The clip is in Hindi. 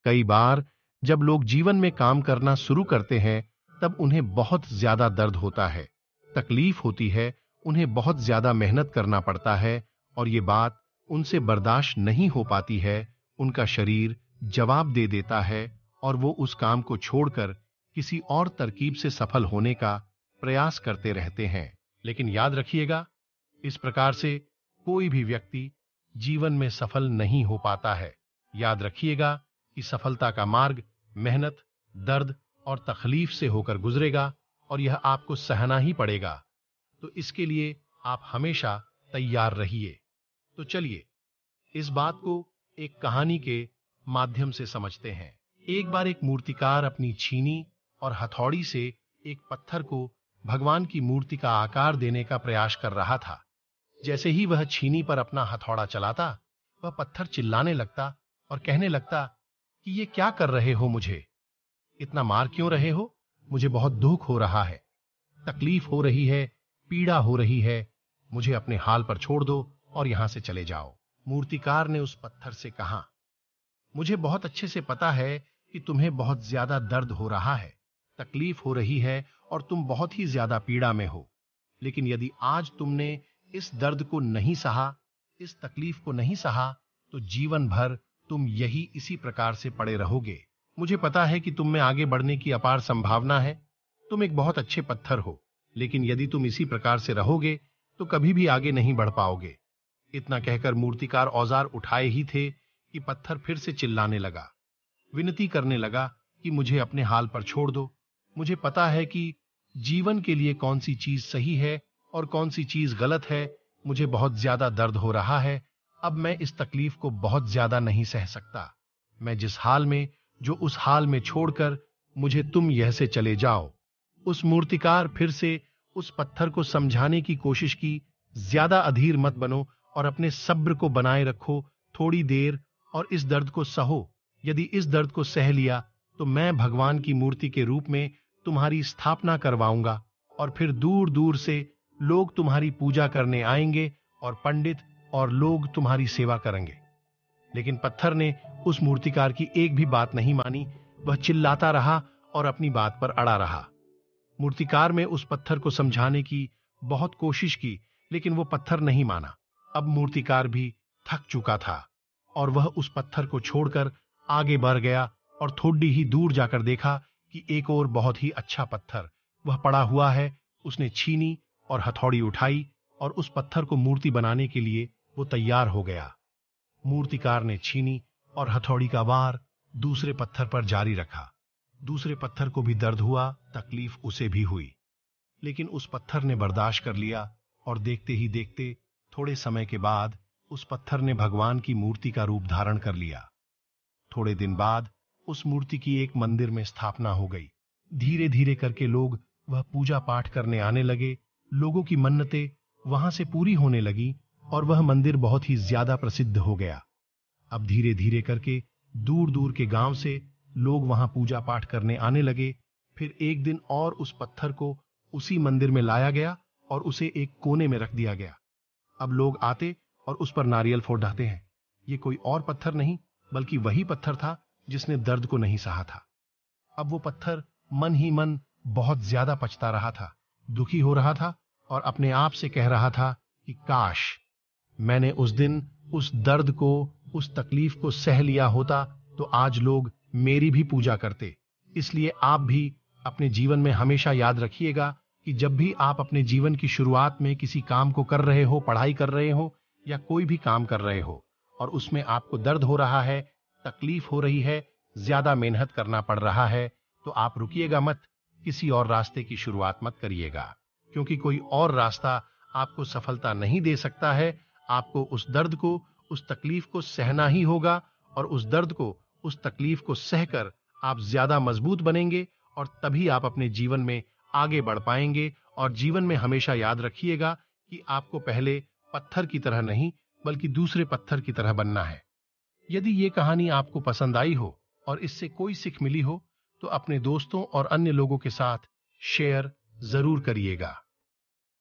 कई बार जब लोग जीवन में काम करना शुरू करते हैं, तब उन्हें बहुत ज्यादा दर्द होता है, तकलीफ होती है, उन्हें बहुत ज्यादा मेहनत करना पड़ता है और ये बात उनसे बर्दाश्त नहीं हो पाती है। उनका शरीर जवाब दे देता है और वो उस काम को छोड़कर किसी और तरकीब से सफल होने का प्रयास करते रहते हैं। लेकिन याद रखिएगा, इस प्रकार से कोई भी व्यक्ति जीवन में सफल नहीं हो पाता है। याद रखिएगा कि सफलता का मार्ग मेहनत, दर्द और तकलीफ से होकर गुजरेगा और यह आपको सहना ही पड़ेगा। तो इसके लिए आप हमेशा तैयार रहिए। तो चलिए इस बात को एक कहानी के माध्यम से समझते हैं। एक बार एक मूर्तिकार अपनी छीनी और हथौड़ी से एक पत्थर को भगवान की मूर्ति का आकार देने का प्रयास कर रहा था। जैसे ही वह छीनी पर अपना हथौड़ा चलाता, वह पत्थर चिल्लाने लगता और कहने लगता कि ये क्या कर रहे हो, मुझे इतना मार क्यों रहे हो? मुझे बहुत दुख हो रहा है, तकलीफ हो रही है, पीड़ा हो रही है, मुझे अपने हाल पर छोड़ दो और यहां से चले जाओ। मूर्तिकार ने उस पत्थर से कहा, मुझे बहुत अच्छे से पता है कि तुम्हें बहुत ज्यादा दर्द हो रहा है, तकलीफ हो रही है और तुम बहुत ही ज्यादा पीड़ा में हो। लेकिन यदि आज तुमने इस दर्द को नहीं सहा, इस तकलीफ को नहीं सहा, तो जीवन भर तुम यही इसी प्रकार से पड़े रहोगे। मुझे पता है कि तुम में आगे बढ़ने की अपार संभावना है, तुम एक बहुत अच्छे पत्थर हो, लेकिन यदि तुम इसी प्रकार से रहोगे तो कभी भी आगे नहीं बढ़ पाओगे। इतना कहकर मूर्तिकार औजार उठाए ही थे कि पत्थर फिर से चिल्लाने लगा, विनती करने लगा कि मुझे अपने हाल पर छोड़ दो। मुझे पता है कि जीवन के लिए कौन सी चीज सही है और कौन सी चीज गलत है। मुझे बहुत ज्यादा दर्द हो रहा है, अब मैं इस तकलीफ को बहुत ज्यादा नहीं सह सकता। मैं जिस हाल में, जो उस हाल में छोड़कर मुझे तुम यह से चले जाओ। उस मूर्तिकार फिर से उस पत्थर को समझाने की कोशिश की, ज्यादा अधीर मत बनो और अपने सब्र को बनाए रखो थोड़ी देर और इस दर्द को सहो। यदि इस दर्द को सह लिया तो मैं भगवान की मूर्ति के रूप में तुम्हारी स्थापना करवाऊंगा और फिर दूर दूर से लोग तुम्हारी पूजा करने आएंगे और पंडित और लोग तुम्हारी सेवा करेंगे। लेकिन पत्थर ने उस मूर्तिकार की एक भी बात नहीं मानी, वह चिल्लाता रहा और अपनी बात पर अड़ा रहा। मूर्तिकार में उस पत्थर को समझाने की बहुत कोशिश की, लेकिन वो पत्थर नहीं माना। अब मूर्तिकार भी थक चुका था और वह उस पत्थर को छोड़कर आगे बढ़ गया और थोड़ी ही दूर जाकर देखा कि एक और बहुत ही अच्छा पत्थर वह पड़ा हुआ है। उसने छीनी और हथौड़ी उठाई और उस पत्थर को मूर्ति बनाने के लिए वो तैयार हो गया। मूर्तिकार ने छीनी और हथौड़ी का वार दूसरे पत्थर पर जारी रखा। दूसरे पत्थर को भी दर्द हुआ, तकलीफ उसे भी हुई, लेकिन उस पत्थर ने बर्दाश्त कर लिया और देखते ही देखते थोड़े समय के बाद उस पत्थर ने भगवान की मूर्ति का रूप धारण कर लिया। थोड़े दिन बाद उस मूर्ति की एक मंदिर में स्थापना हो गई। धीरे धीरे करके लोग वह पूजा पाठ करने आने लगे। लोगों की मन्नतें वहां से पूरी होने लगी और वह मंदिर बहुत ही ज्यादा प्रसिद्ध हो गया। अब धीरे धीरे करके दूर दूर के गांव से लोग वहां पूजा पाठ करने आने लगे। फिर एक दिन और उस पत्थर को उसी मंदिर में लाया गया और उसे एक कोने में रख दिया गया। अब लोग आते और उस पर नारियल फोड़ते हैं। ये कोई और पत्थर नहीं, बल्कि वही पत्थर था जिसने दर्द को नहीं सहा था। अब वो पत्थर मन ही मन बहुत ज्यादा पछता रहा था, दुखी हो रहा था और अपने आप से कह रहा था कि काश मैंने उस दिन उस दर्द को, उस तकलीफ को सह लिया होता तो आज लोग मेरी भी पूजा करते। इसलिए आप भी अपने जीवन में हमेशा याद रखिएगा कि जब भी आप अपने जीवन की शुरुआत में किसी काम को कर रहे हो, पढ़ाई कर रहे हो या कोई भी काम कर रहे हो और उसमें आपको दर्द हो रहा है, तकलीफ हो रही है, ज्यादा मेहनत करना पड़ रहा है, तो आप रुकिएगा मत, किसी और रास्ते की शुरुआत मत करिएगा, क्योंकि कोई और रास्ता आपको सफलता नहीं दे सकता है। आपको उस दर्द को, उस तकलीफ को सहना ही होगा और उस दर्द को, उस तकलीफ को सहकर आप ज्यादा मजबूत बनेंगे और तभी आप अपने जीवन में आगे बढ़ पाएंगे। और जीवन में हमेशा याद रखिएगा कि आपको पहले पत्थर की तरह नहीं, बल्कि दूसरे पत्थर की तरह बनना है। यदि ये कहानी आपको पसंद आई हो और इससे कोई सीख मिली हो तो अपने दोस्तों और अन्य लोगों के साथ शेयर जरूर करिएगा।